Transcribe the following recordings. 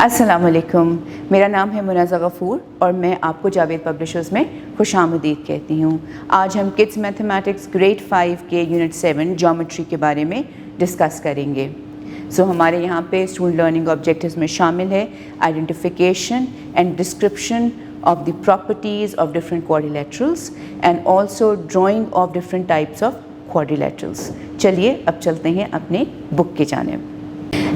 अस्सलाम वालेकुम, मेरा नाम है मुनाज़ा गफ़ूर और मैं आपको जावेद पब्लिशर्स में खुशामदीद कहती हूँ। आज हम किड्स मैथमेटिक्स ग्रेड 5 के यूनिट 7 ज्योमेट्री के बारे में डिस्कस करेंगे। हमारे यहाँ पे स्टूडेंट लर्निंग ऑब्जेक्टिव्स में शामिल है identification and description of the properties of different quadrilaterals and also drawing of different types of quadrilaterals। चलिए अब चलते हैं अपने बुक की जानिब।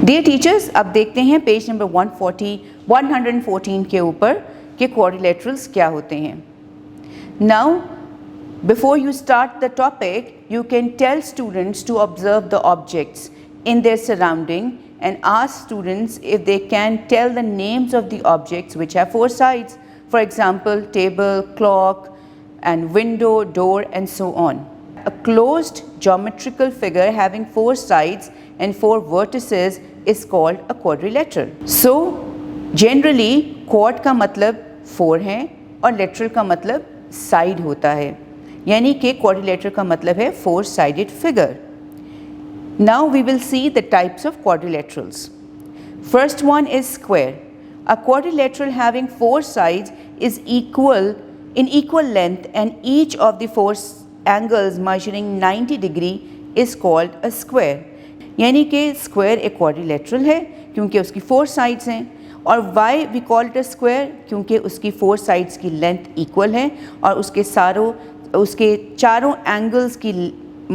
Dear teachers, अब देखते हैं पेज नंबर 114 के ऊपर कि quadrilaterals क्या होते हैं। Now, before you start the topic, you can tell students to observe the objects in their surrounding and ask students if they can tell the names of the objects which have four sides. For example, table, clock, and window, door, and so on. A closed geometrical figure having four sides and four vertices is called a quadrilateral. So, generally, quad का मतलब four है और lateral का मतलब side होता है, यानी कि quadrilateral का मतलब है four-sided figure. Now we will see the types of quadrilaterals. First one is square. A quadrilateral having four sides is in equal length and each of the four angles measuring 90 degree is called a square. यानी कि square एक quadrilateral है क्योंकि उसकी four sides हैं और why we call it a square क्योंकि उसकी four sides की length equal है और उसके चारों angles की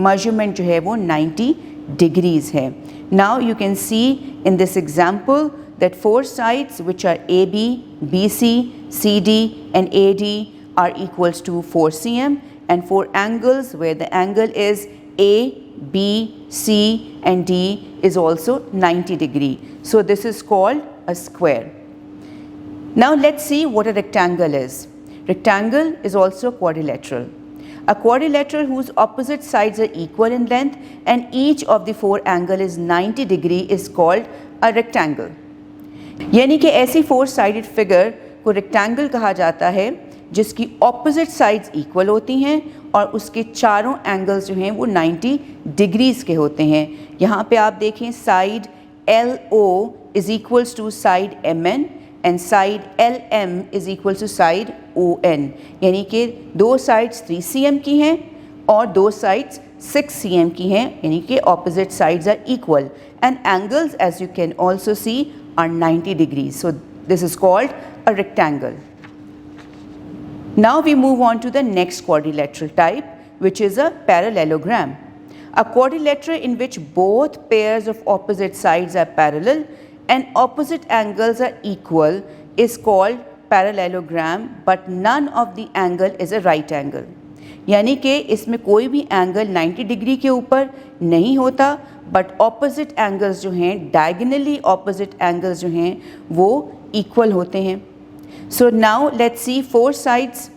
measurement जो है वो 90 degrees है. Now you can see in this example that four sides which are AB, BC, CD and AD are equals to 4 cm and four angles where the angle is A, B, C and D is also 90 degree. So this is called a square. Now let's see what a rectangle is. Rectangle is also quadrilateral. A quadrilateral whose opposite sides are equal in length and each of the four angle is 90 degree is called a rectangle. यानी कि ऐसी four sided figure को rectangle कहा जाता है जिसकी opposite sides equal होती हैं और उसके चारों एंगल्स जो हैं वो 90 डिग्रीज के होते हैं। यहाँ पे आप देखें side LO is equals to side MN and side LM is equals to side ON, यानी कि दो साइड्स 3 cm की हैं और दो साइड्स 6 cm की हैं, यानी कि opposite sides are equal and angles as you can also see are 90 degrees. So this is called a rectangle. Now we move on to the next quadrilateral type, which is a parallelogram. A quadrilateral in which both pairs of opposite sides are parallel and opposite angles are equal is called parallelogram, but none of the angle is a right angle. यानी कि इसमें कोई भी angle 90 degree के ऊपर नहीं होता but opposite angles जो हैं डायगोनली ऑपोजिट एंगल्स जो हैं वो इक्वल होते हैं. So now let's see four sides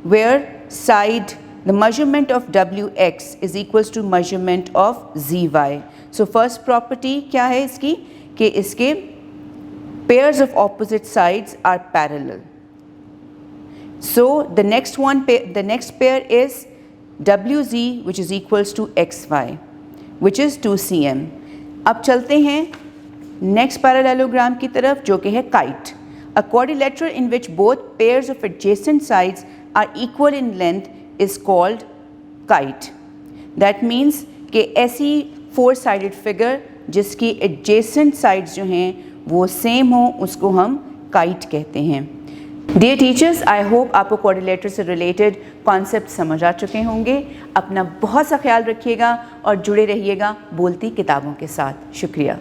where side the measurement of WX is equals to measurement of ZY. So first property क्या है इसकी कि इसके pairs of opposite sides are parallel. So the next pair is WZ which is equals to XY which is 2 cm. अब चलते हैं next parallelogram की तरफ जो कि है kite. A quadrilateral in which both pairs of adjacent sides are equal in length is called kite. That means कि ऐसी four sided figure जिसकी adjacent sides जो हैं वो same हो उसको हम kite कहते हैं. Dear teachers, I hope आपको quadrilateral से related concept समझ आ चुके होंगे. अपना बहुत सा ख्याल रखिएगा और जुड़े रहिएगा बोलती किताबों के साथ. शुक्रिया.